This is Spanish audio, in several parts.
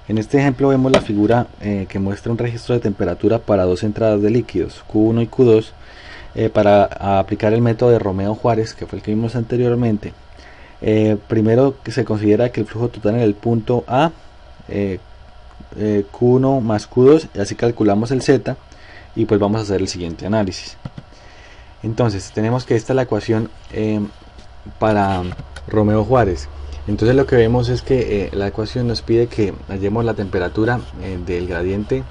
En este ejemplo vemos la figura que muestra un registro de temperatura para dos entradas de líquidos, Q1 y Q2, para aplicar el método de Romeo-Juárez, que fue el que vimos anteriormente. Primero que se considera que el flujo total en el punto A, Q1 más Q2, y así calculamos el Z, y pues vamos a hacer el siguiente análisis. Entonces tenemos que esta es la ecuación para Romeo-Juárez. Entonces lo que vemos es que la ecuación nos pide que hallemos la temperatura del gradiente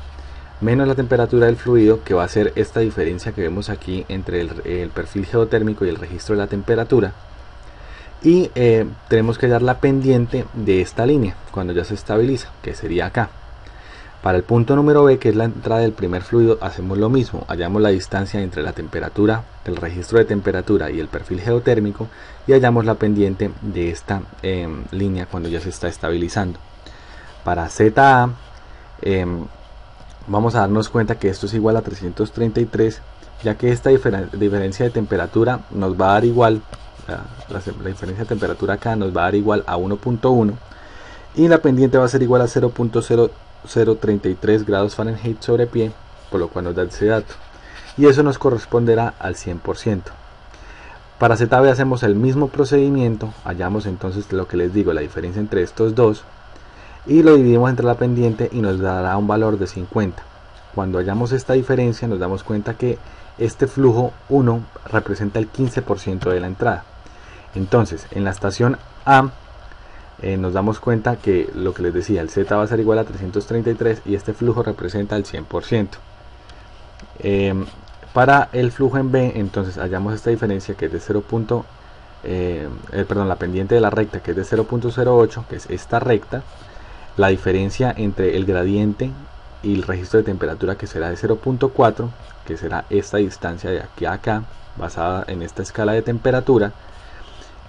menos la temperatura del fluido, que va a ser esta diferencia que vemos aquí entre el perfil geotérmico y el registro de la temperatura, y tenemos que hallar la pendiente de esta línea cuando ya se estabiliza, que sería acá. Para el punto número B, que es la entrada del primer fluido, hacemos lo mismo, hallamos la distancia entre la temperatura, el registro de temperatura y el perfil geotérmico, y hallamos la pendiente de esta línea cuando ya se está estabilizando. Para ZA, vamos a darnos cuenta que esto es igual a 333, ya que esta diferencia de temperatura nos va a dar igual, la diferencia de temperatura acá nos va a dar igual a 1.1, y la pendiente va a ser igual a 0.0033 grados Fahrenheit sobre pie, por lo cual nos da ese dato, y eso nos corresponderá al 100%. Para ZB hacemos el mismo procedimiento, hallamos entonces lo que les digo, la diferencia entre estos dos, y lo dividimos entre la pendiente y nos dará un valor de 50. Cuando hallamos esta diferencia nos damos cuenta que este flujo 1 representa el 15% de la entrada. Entonces en la estación A nos damos cuenta que lo que les decía, el Z va a ser igual a 333 y este flujo representa el 100%. Para el flujo en B, entonces hallamos esta diferencia que es de 0. La pendiente de la recta, que es de 0.08, que es esta recta, la diferencia entre el gradiente y el registro de temperatura, que será de 0.4, que será esta distancia de aquí a acá, basada en esta escala de temperatura.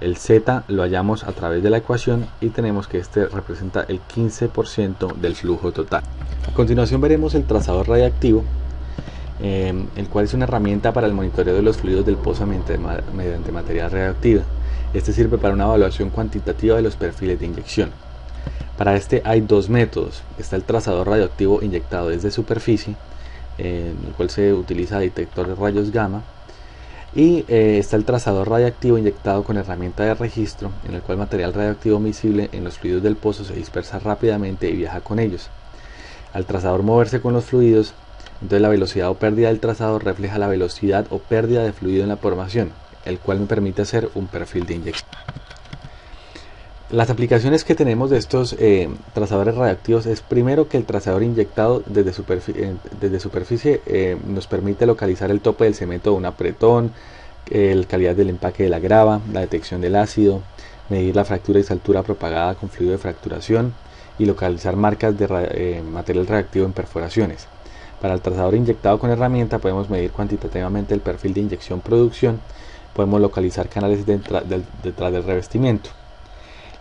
El Z lo hallamos a través de la ecuación y tenemos que este representa el 15% del flujo total. A continuación veremos el trazador radiactivo, el cual es una herramienta para el monitoreo de los fluidos del pozo mediante materia radioactiva. Este sirve para una evaluación cuantitativa de los perfiles de inyección. Para este hay dos métodos. Está el trazador radioactivo inyectado desde superficie, en el cual se utiliza detector de rayos gamma, y está el trazador radiactivo inyectado con herramienta de registro, en el cual material radioactivo miscible en los fluidos del pozo se dispersa rápidamente y viaja con ellos. Al trazador moverse con los fluidos, entonces la velocidad o pérdida del trazador refleja la velocidad o pérdida de fluido en la formación, el cual me permite hacer un perfil de inyección. Las aplicaciones que tenemos de estos trazadores radioactivos es primero que el trazador inyectado desde superficie nos permite localizar el tope del cemento de un apretón, la calidad del empaque de la grava, la detección del ácido, medir la fractura y saltura propagada con fluido de fracturación y localizar marcas de material radioactivo en perforaciones. Para el trazador inyectado con herramienta podemos medir cuantitativamente el perfil de inyección-producción, podemos localizar canales detrás del revestimiento.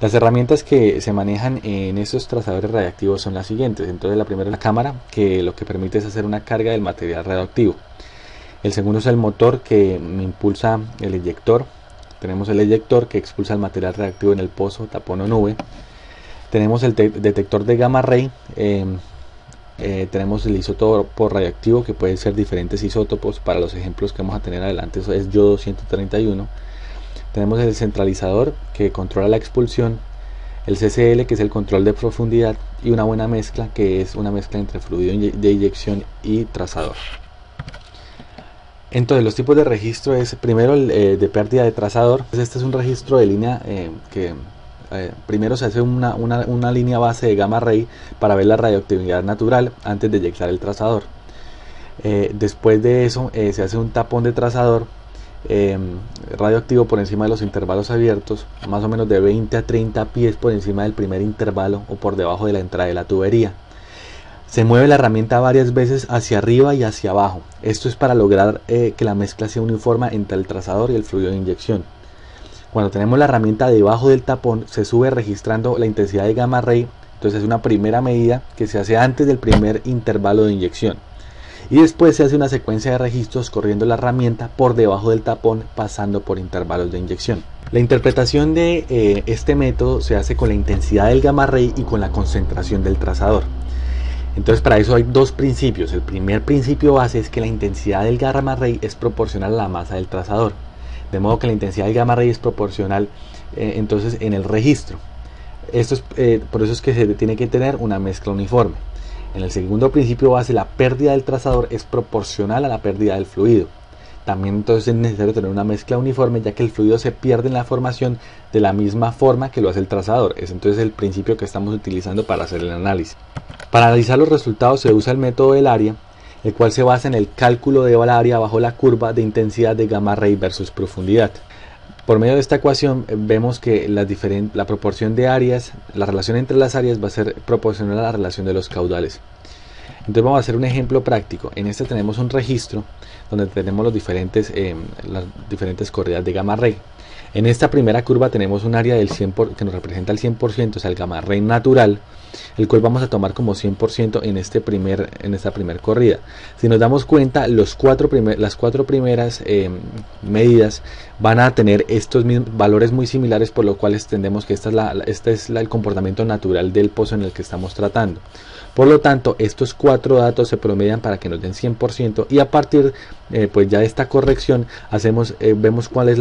Las herramientas que se manejan en estos trazadores radiactivos son las siguientes. Entonces la primera es la cámara, que lo que permite es hacer una carga del material radioactivo. El segundo es el motor, que me impulsa el eyector. Tenemos el eyector, que expulsa el material radioactivo en el pozo, tapón o nube. Tenemos el detector de gamma ray. Tenemos el isótopo radioactivo, que puede ser diferentes isótopos. Para los ejemplos que vamos a tener adelante, eso es yodo 131. Tenemos el centralizador, que controla la expulsión, el CCL, que es el control de profundidad, y una buena mezcla, que es una mezcla entre fluido de inyección y trazador. Entonces los tipos de registro es primero el de pérdida de trazador. Este es un registro de línea que primero se hace una línea base de gamma ray para ver la radioactividad natural antes de inyectar el trazador. Después de eso se hace un tapón de trazador radioactivo por encima de los intervalos abiertos, más o menos de 20 a 30 pies por encima del primer intervalo o por debajo de la entrada de la tubería. Se mueve la herramienta varias veces hacia arriba y hacia abajo. Esto es para lograr que la mezcla sea uniforme entre el trazador y el fluido de inyección. Cuando tenemos la herramienta debajo del tapón, se sube registrando la intensidad de gamma ray. Entonces es una primera medida que se hace antes del primer intervalo de inyección. y después se hace una secuencia de registros corriendo la herramienta por debajo del tapón, pasando por intervalos de inyección. La interpretación de este método se hace con la intensidad del gamma ray y con la concentración del trazador. Entonces, para eso hay dos principios. El primer principio base es que la intensidad del gamma ray es proporcional a la masa del trazador, de modo que la intensidad del gamma ray es proporcional entonces en el registro. Esto es, por eso es que se tiene que tener una mezcla uniforme. En el segundo principio base, la pérdida del trazador es proporcional a la pérdida del fluido. También entonces es necesario tener una mezcla uniforme, ya que el fluido se pierde en la formación de la misma forma que lo hace el trazador. Es entonces el principio que estamos utilizando para hacer el análisis. Para analizar los resultados se usa el método del área, el cual se basa en el cálculo de la área bajo la curva de intensidad de gamma ray versus profundidad. Por medio de esta ecuación vemos que la proporción de áreas, la relación entre las áreas va a ser proporcional a la relación de los caudales. Entonces vamos a hacer un ejemplo práctico. En este tenemos un registro donde tenemos las diferentes corridas de gamma ray. En esta primera curva tenemos un área del 100% que nos representa el 100%, o sea el gamma ray natural, el cual vamos a tomar como 100% en esta primera corrida. Si nos damos cuenta, las cuatro primeras medidas van a tener estos mismos valores muy similares, por lo cual entendemos que este es el comportamiento natural del pozo en el que estamos tratando. Por lo tanto, estos cuatro datos se promedian para que nos den 100%, y a partir pues ya de esta corrección vemos cuál es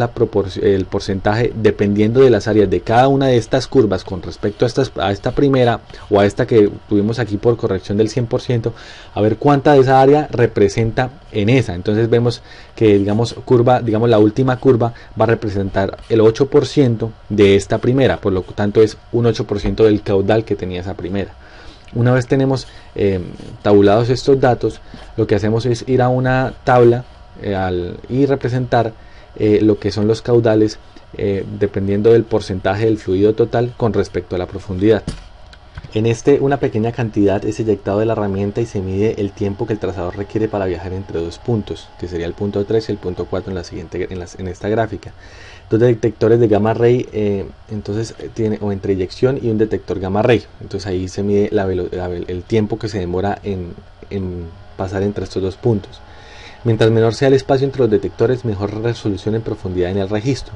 el porcentaje dependiendo de las áreas de cada una de estas curvas con respecto a esta primera o a esta que tuvimos aquí por corrección del 100%, a ver cuánta de esa área representa en esa. Entonces vemos que la última curva va a representar el 8% de esta primera, por lo tanto es un 8% del caudal que tenía esa primera. Una vez tenemos tabulados estos datos, lo que hacemos es ir a una tabla y representar lo que son los caudales dependiendo del porcentaje del fluido total con respecto a la profundidad. En una pequeña cantidad es eyectado de la herramienta y se mide el tiempo que el trazador requiere para viajar entre dos puntos, que sería el punto 3 y el punto 4 en esta gráfica. Dos detectores de gamma ray, tiene entre eyección y un detector gamma ray. Entonces ahí se mide el tiempo que se demora en pasar entre estos dos puntos. Mientras menor sea el espacio entre los detectores, mejor resolución en profundidad en el registro.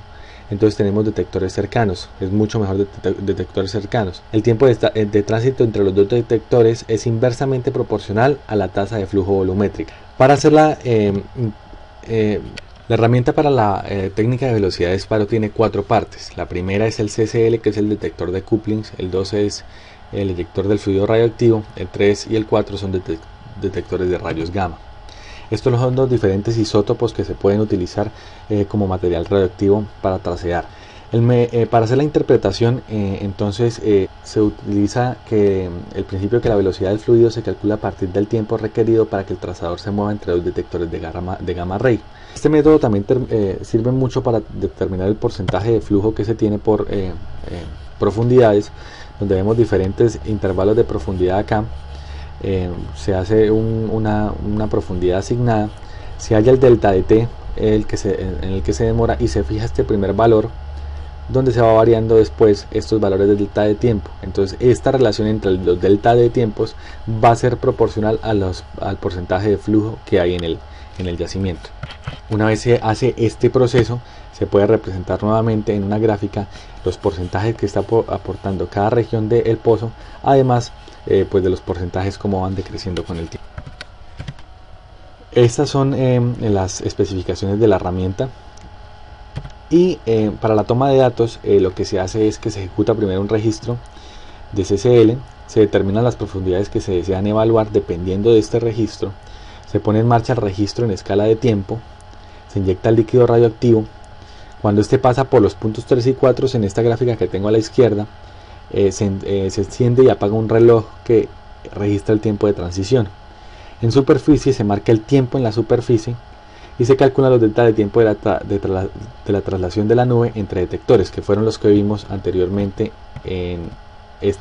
Entonces tenemos detectores cercanos, es mucho mejor detectores cercanos. El tiempo de tránsito entre los dos detectores es inversamente proporcional a la tasa de flujo volumétrica. Para hacer la herramienta para la técnica de velocidad de disparo tiene cuatro partes. La primera es el CCL, que es el detector de couplings. El 2 es el eyector del fluido radioactivo. El 3 y el 4 son detectores de rayos gamma. Estos son los diferentes isótopos que se pueden utilizar como material radioactivo para trasear. Para hacer la interpretación, se utiliza el principio que la velocidad del fluido se calcula a partir del tiempo requerido para que el trazador se mueva entre dos detectores de gamma ray. Este método también sirve mucho para determinar el porcentaje de flujo que se tiene por profundidades, donde vemos diferentes intervalos de profundidad acá. Se hace una profundidad asignada, se halla el delta de t en el que se demora, y se fija este primer valor, donde se va variando después estos valores de delta de tiempo. Entonces esta relación entre los delta de tiempos va a ser proporcional al porcentaje de flujo que hay en el yacimiento. Una vez se hace este proceso, se puede representar nuevamente en una gráfica los porcentajes que está aportando cada región del pozo, además pues de los porcentajes como van decreciendo con el tiempo. Estas son las especificaciones de la herramienta, y para la toma de datos lo que se hace es que se ejecuta primero un registro de CCL, se determinan las profundidades que se desean evaluar dependiendo de este registro, se pone en marcha el registro en escala de tiempo, se inyecta el líquido radioactivo. Cuando este pasa por los puntos 3 y 4 en esta gráfica que tengo a la izquierda, se enciende y apaga un reloj que registra el tiempo de transición. En superficie se marca el tiempo en la superficie y se calculan los delta de tiempo de la traslación de la nube entre detectores, que fueron los que vimos anteriormente en esta